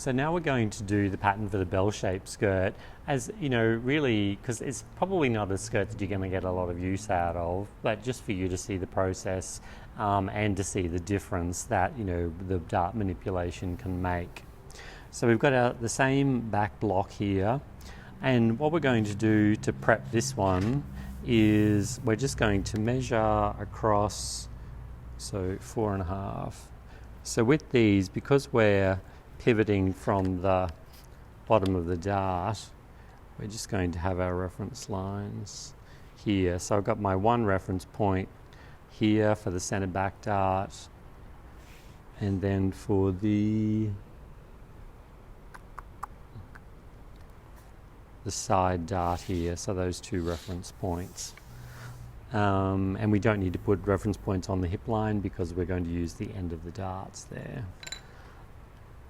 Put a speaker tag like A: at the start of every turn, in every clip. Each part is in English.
A: So now we're going to do the pattern for the bell-shaped skirt, as you know, really, because it's probably not a skirt that you're going to get a lot of use out of, but just for you to see the process and to see the difference that, you know, the dart manipulation can make. So we've got the same back block here, and what we're going to do to prep this one is we're just going to measure across, so 4.5. So with these, because we're pivoting from the bottom of the dart, we're just going to have our reference lines here. So I've got my one reference point here for the center back dart, and then for the side dart here, so those two reference points. And we don't need to put reference points on the hip line because we're going to use the end of the darts there.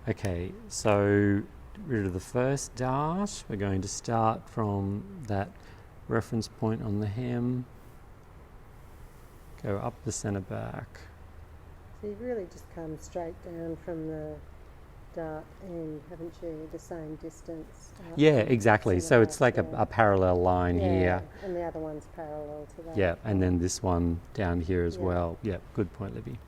A: Okay, so rid of the first dart, we're going to start from that reference point on the hem, go up the center back.
B: So you've really just come straight down from the dart end, haven't you, the same distance?
A: Yeah, exactly. So it's like a parallel line here.
B: And the other one's parallel to that.
A: Yeah, and then this one down here as well. Yeah, good point, Libby.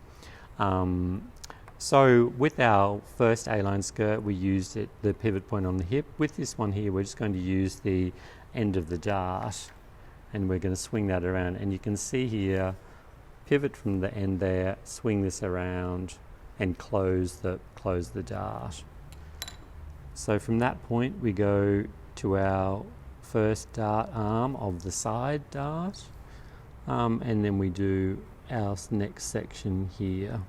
A: So with our first A-line skirt, we used the pivot point on the hip. With this one here, we're just going to use the end of the dart, and we're going to swing that around. And you can see here, pivot from the end there, swing this around, and close the dart. So from that point, we go to our first dart arm of the side dart, and then we do our next section here.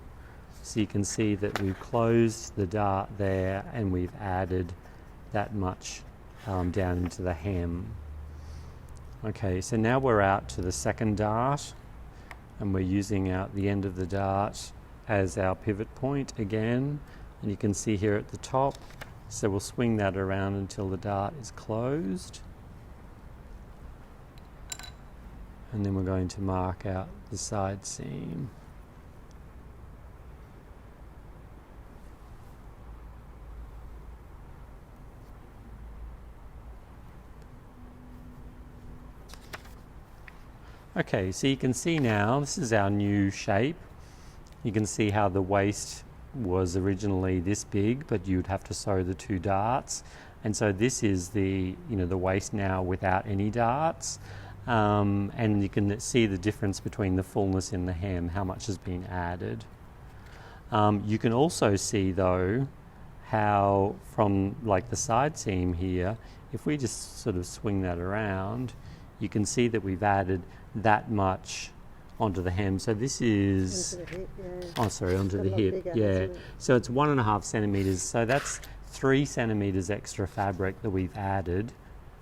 A: So you can see that we've closed the dart there, and we've added that much down into the hem. Okay, so now we're out to the second dart, and we're using out the end of the dart as our pivot point again, and you can see here at the top, so we'll swing that around until the dart is closed, and then we're going to mark out the side seam. Okay, so you can see now, this is our new shape. You can see how the waist was originally this big, but you'd have to sew the two darts. And so this is the waist now without any darts. And you can see the difference between the fullness in the hem, how much has been added. You can also see though, how from like the side seam here, if we just sort of swing that around, you can see that we've added that much onto the hem. So this is
B: onto the hip,
A: onto the hip,
B: bigger,
A: so it's 1.5 centimeters, so that's 3 centimeters extra fabric that we've added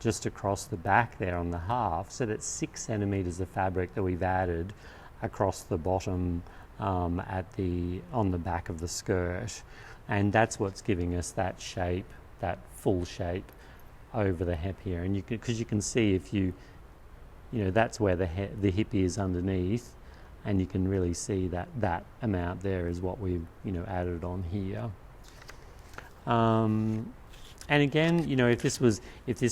A: just across the back there on the half. So that's 6 centimeters of fabric that we've added across the bottom on the back of the skirt, and that's what's giving us that shape, that full shape over the hip here. And because you can see, if you that's where the hip is underneath, and you can really see that amount there is what we've added on here. And again, if this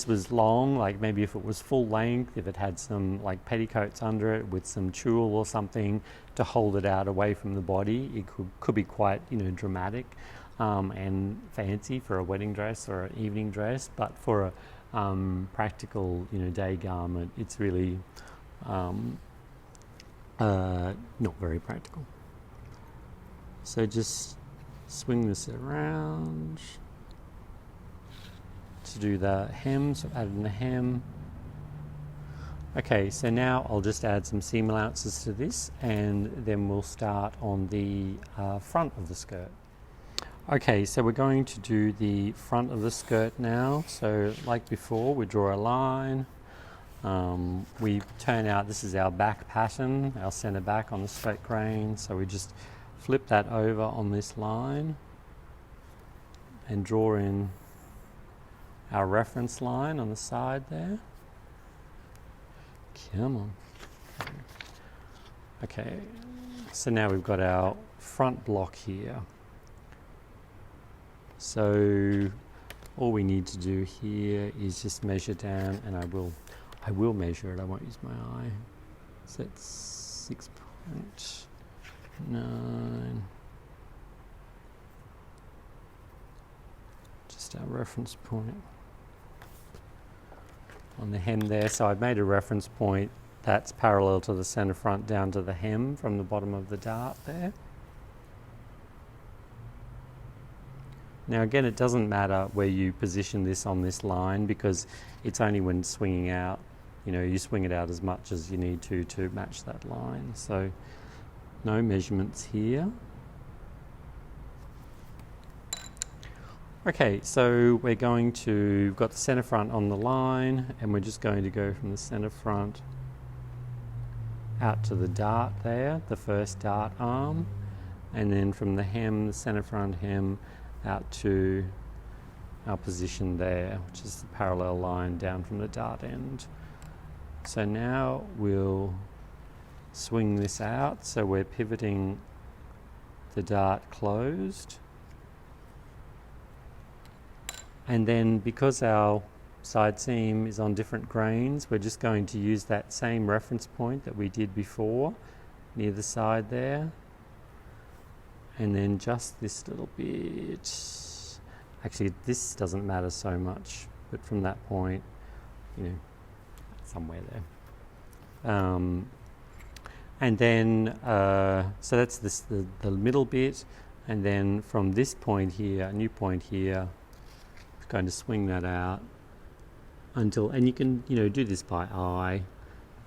A: was long, like maybe if it was full length, if it had some like petticoats under it with some tulle or something to hold it out away from the body, it could be quite dramatic and fancy for a wedding dress or an evening dress. But for a practical day garment, it's really not very practical. So just swing this around to do the hem. So add in the hem. Okay, so now I'll just add some seam allowances to this, and then we'll start on the front of the skirt. Okay, so we're going to do the front of the skirt now. So like before, we draw a line. We turn out, this is our back pattern, our center back on the straight grain. So we just flip that over on this line and draw in our reference line on the side there. Come on. Okay, so now we've got our front block here. So all we need to do here is just measure down, and I will measure it, I won't use my eye. So that's 6.9, just our reference point on the hem there. So I've made a reference point that's parallel to the centre front down to the hem from the bottom of the dart there. Now again, it doesn't matter where you position this on this line, because it's only when swinging out, you swing it out as much as you need to match that line. So no measurements here. Okay, so we've got the centre front on the line, and we're just going to go from the centre front out to the dart there, the first dart arm, and then from the hem, the centre front hem, out to our position there, which is the parallel line down from the dart end. So now we'll swing this out, so we're pivoting the dart closed. And then because our side seam is on different grains, we're just going to use that same reference point that we did before near the side there. And then just this little bit, actually this doesn't matter so much, but from that point, somewhere there. And then, so that's the middle bit, and then from this point here, a new point here, going to swing that out until, and you can do this by eye,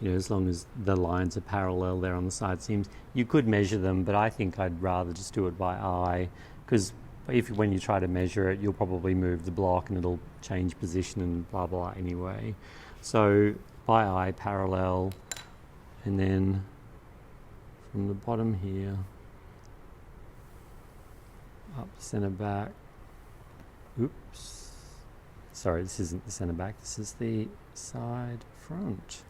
A: as long as the lines are parallel there on the side seams. You could measure them, but I think I'd rather just do it by eye, because when you try to measure it, you'll probably move the block and it'll change position and blah blah anyway. So by eye, parallel, and then from the bottom here up centre back. Oops. Sorry, this isn't the centre back, this is the side front.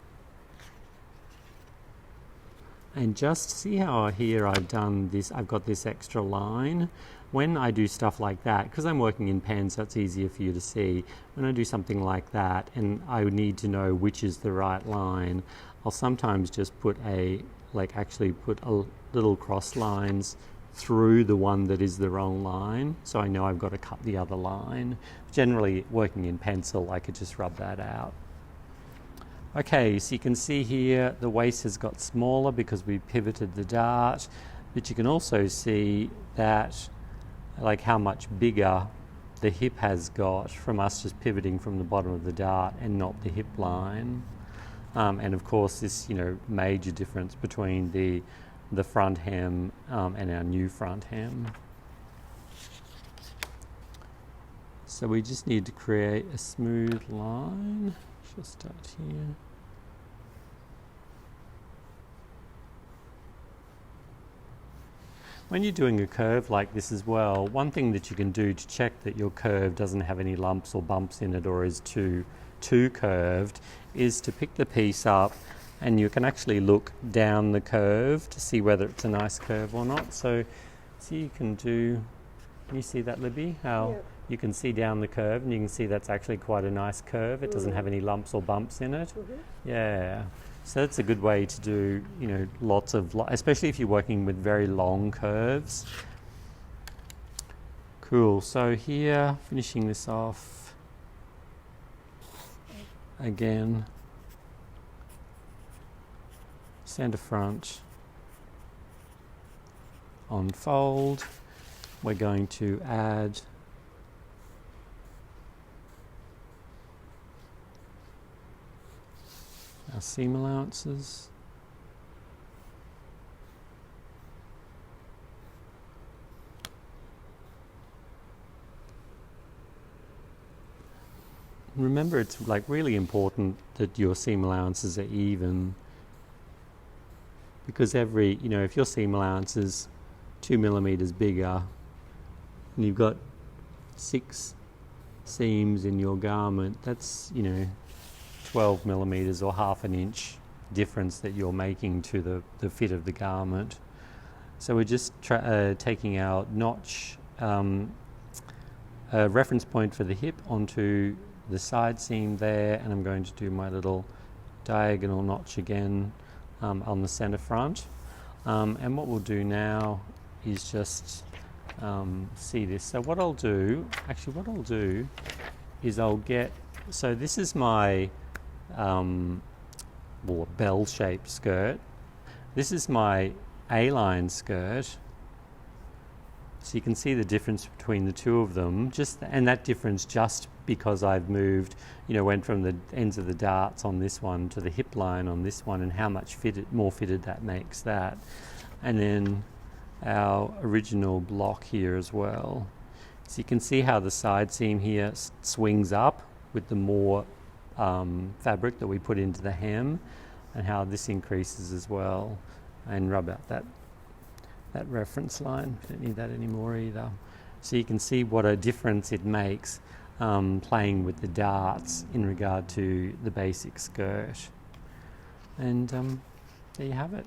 A: And just see how here I've done this, I've got this extra line. When I do stuff like that, because I'm working in pen so it's easier for you to see, when I do something like that and I would need to know which is the right line, I'll sometimes just put actually put a little cross lines through the one that is the wrong line, so I know I've got to cut the other line. Generally, working in pencil, I could just rub that out. Okay, so you can see here the waist has got smaller because we pivoted the dart, but you can also see that how much bigger the hip has got from us just pivoting from the bottom of the dart and not the hip line. And of course this major difference between the front hem and our new front hem. So we just need to create a smooth line. She'll start here. When you're doing a curve like this as well, one thing that you can do to check that your curve doesn't have any lumps or bumps in it or is too curved is to pick the piece up, and you can actually look down the curve to see whether it's a nice curve or not. So you can you see that, Libby? How
B: Yep.
A: You can see down the curve and you can see that's actually quite a nice curve. It doesn't have any lumps or bumps in it.
B: Mm-hmm.
A: Yeah. So that's a good way to do, lots of, especially if you're working with very long curves. Cool. So here, finishing this off again. Centre front, unfold. We're going to add our seam allowances. Remember, it's really important that your seam allowances are even, because if your seam allowance is 2 millimeters bigger and you've got 6 seams in your garment, that's 12 millimeters or half an inch difference that you're making to the fit of the garment. So we're just taking our notch a reference point for the hip onto the side seam there, and I'm going to do my little diagonal notch again on the center front. And what we'll do now is just see this. So what I'll do is I'll get, so this is my bell-shaped skirt. This is my A-line skirt. So you can see the difference between the two of them, and that difference just because I've moved, went from the ends of the darts on this one to the hip line on this one, and how much more fitted that makes that. And then our original block here as well. So you can see how the side seam here swings up with the more fabric that we put into the hem, and how this increases as well. And rub out that reference line. We don't need that anymore either. So you can see what a difference it makes playing with the darts in regard to the basic skirt. And there you have it.